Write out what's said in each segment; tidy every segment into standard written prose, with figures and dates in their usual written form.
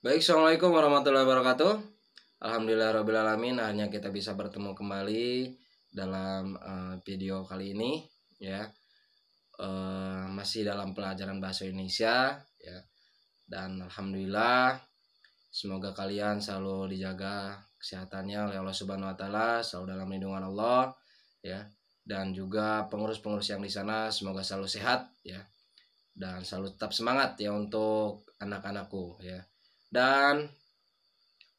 Baik, assalamualaikum warahmatullahi wabarakatuh. Alhamdulillahirabbil alamin. Akhirnya kita bisa bertemu kembali dalam video kali ini, ya. Masih dalam pelajaran bahasa Indonesia, ya. Dan alhamdulillah, semoga kalian selalu dijaga kesehatannya oleh Allah Subhanahu Wa Taala, selalu dalam lindungan Allah, ya. Dan juga pengurus-pengurus yang di sana semoga selalu sehat, ya. Dan selalu tetap semangat ya untuk anak-anakku, ya. Dan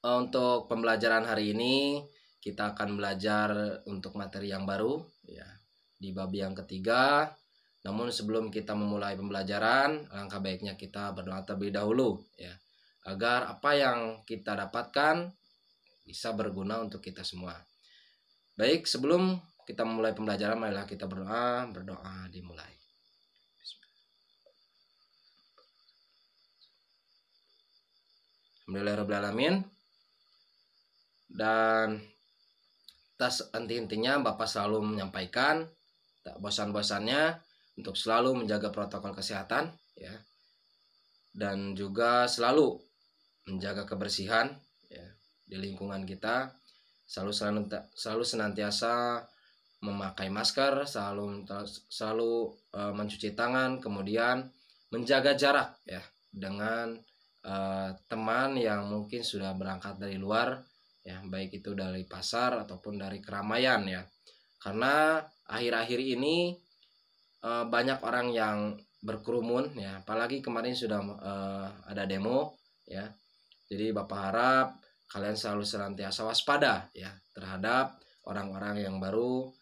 untuk pembelajaran hari ini kita akan belajar untuk materi yang baru, ya, di bab yang ketiga. Namun sebelum kita memulai pembelajaran, alangkah baiknya kita berdoa terlebih dahulu, ya, agar apa yang kita dapatkan bisa berguna untuk kita semua. Baik, sebelum kita memulai pembelajaran, marilah kita berdoa. Berdoa dimulai. Alhamdulillahirabbil alamin. Dan tas henti-hentinya Bapak selalu menyampaikan tak bosan-bosannya untuk selalu menjaga protokol kesehatan, ya, dan juga selalu menjaga kebersihan, ya, di lingkungan kita, selalu senantiasa memakai masker, selalu mencuci tangan, kemudian menjaga jarak, ya, dengan teman yang mungkin sudah berangkat dari luar, ya, baik itu dari pasar ataupun dari keramaian, ya, karena akhir-akhir ini banyak orang yang berkerumun, ya, apalagi kemarin sudah ada demo, ya. Jadi Bapak harap kalian selalu senantiasa waspada, ya, terhadap orang-orang yang baru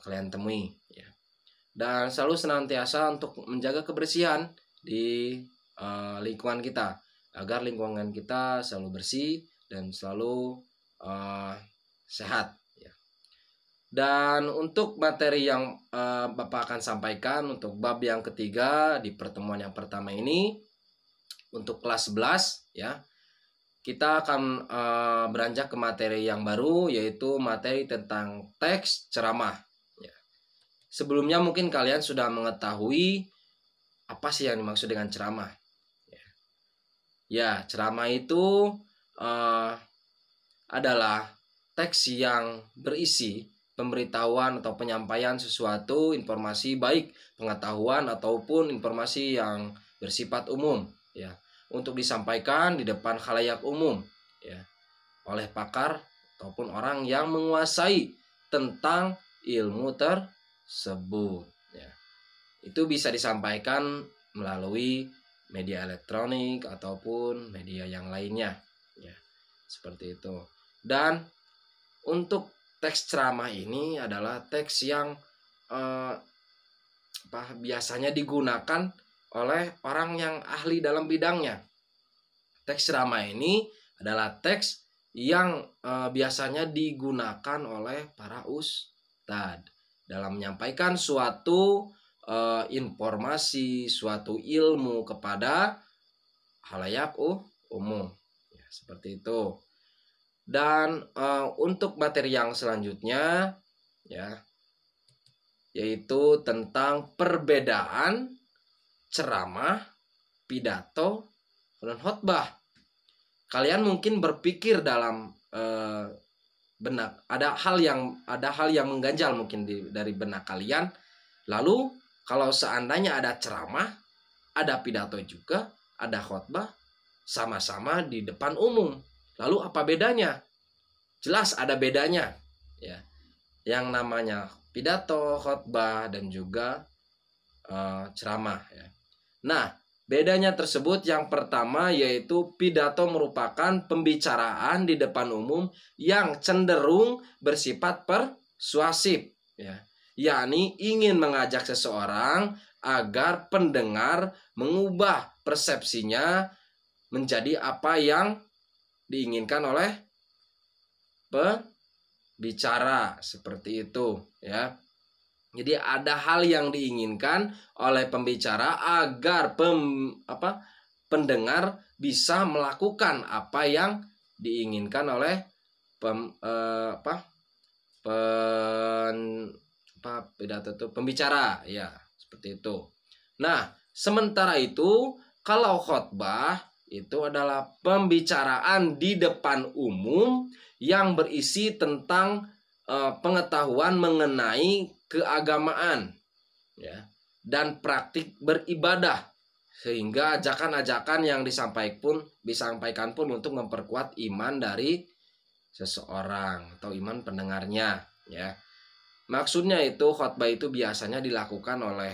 kalian temui, ya, dan selalu senantiasa untuk menjaga kebersihan di lingkungan kita, agar lingkungan kita selalu bersih dan selalu sehat, ya. Dan untuk materi yang Bapak akan sampaikan untuk bab yang ketiga di pertemuan yang pertama ini untuk kelas 11, ya, kita akan beranjak ke materi yang baru, yaitu materi tentang teks ceramah, ya. Sebelumnya mungkin kalian sudah mengetahui apa sih yang dimaksud dengan ceramah. Ya, ceramah itu adalah teks yang berisi pemberitahuan atau penyampaian sesuatu informasi, baik pengetahuan ataupun informasi yang bersifat umum, ya, untuk disampaikan di depan khalayak umum, ya, oleh pakar ataupun orang yang menguasai tentang ilmu tersebut, ya. Itu bisa disampaikan melalui media elektronik ataupun media yang lainnya, ya, seperti itu. Dan untuk teks ceramah ini adalah teks yang biasanya digunakan oleh orang yang ahli dalam bidangnya. Teks ceramah ini adalah teks yang biasanya digunakan oleh para ustadz dalam menyampaikan suatu informasi, suatu ilmu kepada khalayak umum, ya, seperti itu. Dan untuk materi yang selanjutnya, ya, yaitu tentang perbedaan ceramah, pidato, dan khotbah. Kalian mungkin berpikir dalam benak, ada hal yang mengganjal mungkin dari benak kalian. Lalu kalau seandainya ada ceramah, ada pidato juga, ada khotbah, sama-sama di depan umum, lalu apa bedanya? Jelas ada bedanya, ya. Yang namanya pidato, khotbah, dan juga ceramah, ya. Nah, bedanya tersebut yang pertama yaitu pidato merupakan pembicaraan di depan umum yang cenderung bersifat persuasif, ya, yakni ingin mengajak seseorang agar pendengar mengubah persepsinya menjadi apa yang diinginkan oleh pembicara, seperti itu, ya. Jadi ada hal yang diinginkan oleh pembicara agar pendengar bisa melakukan apa yang diinginkan oleh pembicara, ya, seperti itu. Nah, sementara itu kalau khotbah itu adalah pembicaraan di depan umum yang berisi tentang pengetahuan mengenai keagamaan, ya, dan praktik beribadah, sehingga ajakan-ajakan yang disampaikan pun untuk memperkuat iman dari seseorang atau iman pendengarnya, ya. Maksudnya itu khotbah itu biasanya dilakukan oleh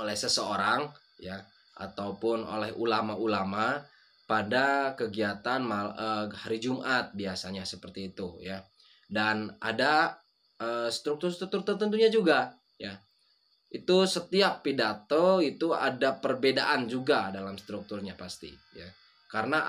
oleh seseorang, ya, ataupun oleh ulama-ulama pada kegiatan hari Jumat biasanya seperti itu, ya. Dan ada struktur-struktur tertentunya juga, ya. Itu setiap pidato itu ada perbedaan juga dalam strukturnya pasti, ya. Karena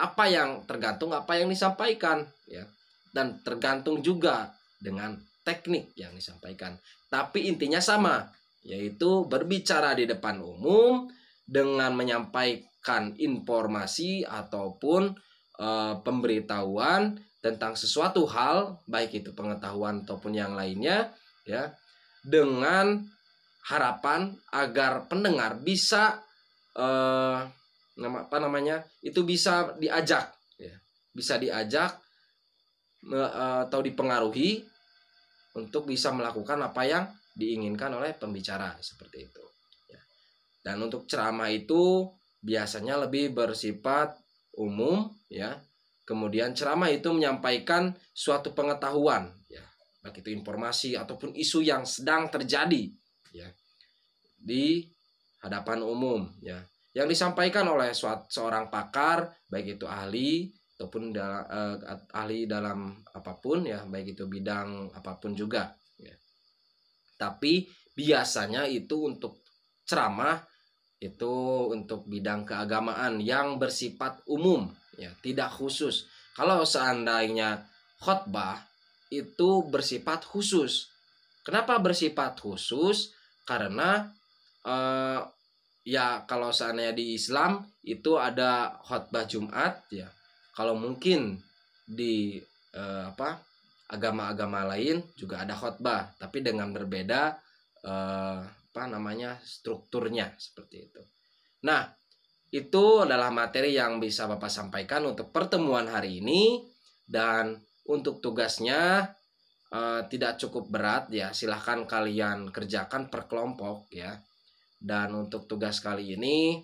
tergantung apa yang disampaikan, ya. Dan tergantung juga dengan teknik yang disampaikan. Tapi intinya sama, yaitu berbicara di depan umum dengan menyampaikan informasi ataupun pemberitahuan tentang sesuatu hal, baik itu pengetahuan ataupun yang lainnya, ya, dengan harapan agar pendengar bisa itu bisa diajak, ya, bisa diajak atau dipengaruhi untuk bisa melakukan apa yang diinginkan oleh pembicara seperti itu, ya. Dan untuk ceramah itu biasanya lebih bersifat umum, ya. Kemudian ceramah itu menyampaikan suatu pengetahuan, ya, baik itu informasi ataupun isu yang sedang terjadi, ya, di hadapan umum, ya, yang disampaikan oleh seorang pakar, baik itu ahli ataupun ahli dalam apapun, ya, baik itu bidang apapun juga, ya. Tapi biasanya itu untuk ceramah itu untuk bidang keagamaan yang bersifat umum, ya, tidak khusus. Kalau seandainya khotbah itu bersifat khusus. Kenapa bersifat khusus? Karena ya kalau seandainya di Islam itu ada khotbah Jumat, ya. Kalau mungkin di agama-agama lain juga ada khotbah, tapi dengan berbeda strukturnya seperti itu. Nah, itu adalah materi yang bisa Bapak sampaikan untuk pertemuan hari ini. Dan untuk tugasnya tidak cukup berat, ya, silahkan kalian kerjakan per kelompok, ya. Dan untuk tugas kali ini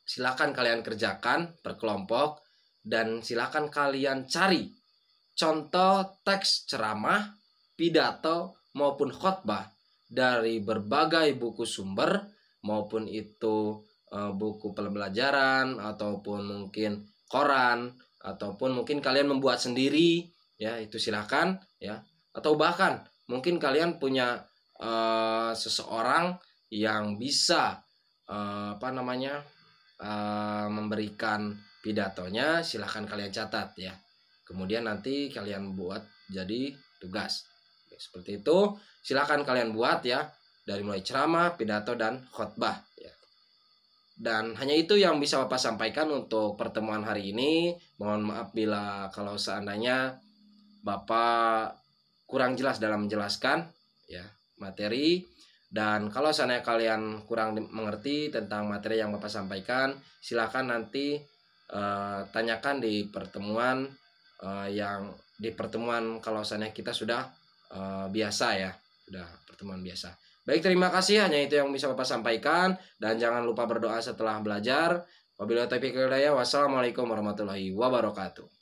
silahkan kalian kerjakan per kelompok. Dan silakan kalian cari contoh teks ceramah, pidato maupun khotbah dari berbagai buku sumber, maupun itu buku pembelajaran ataupun mungkin koran ataupun mungkin kalian membuat sendiri, ya, itu silakan, ya. Atau bahkan mungkin kalian punya seseorang yang bisa memberikan pidatonya, silahkan kalian catat, ya. Kemudian nanti kalian buat jadi tugas. Seperti itu, silahkan kalian buat, ya, dari mulai ceramah, pidato, dan khotbah, ya. Dan hanya itu yang bisa Bapak sampaikan untuk pertemuan hari ini. Mohon maaf bila kalau seandainya Bapak kurang jelas dalam menjelaskan, ya, materi. Dan kalau seandainya kalian kurang mengerti tentang materi yang Bapak sampaikan, silakan nanti tanyakan di pertemuan kalau seandainya kita sudah biasa, ya, sudah pertemuan biasa. Baik, terima kasih, hanya itu yang bisa Bapak sampaikan, dan jangan lupa berdoa setelah belajar. Wabillahi taufiq wal hidayah. Wassalamualaikum warahmatullahi wabarakatuh.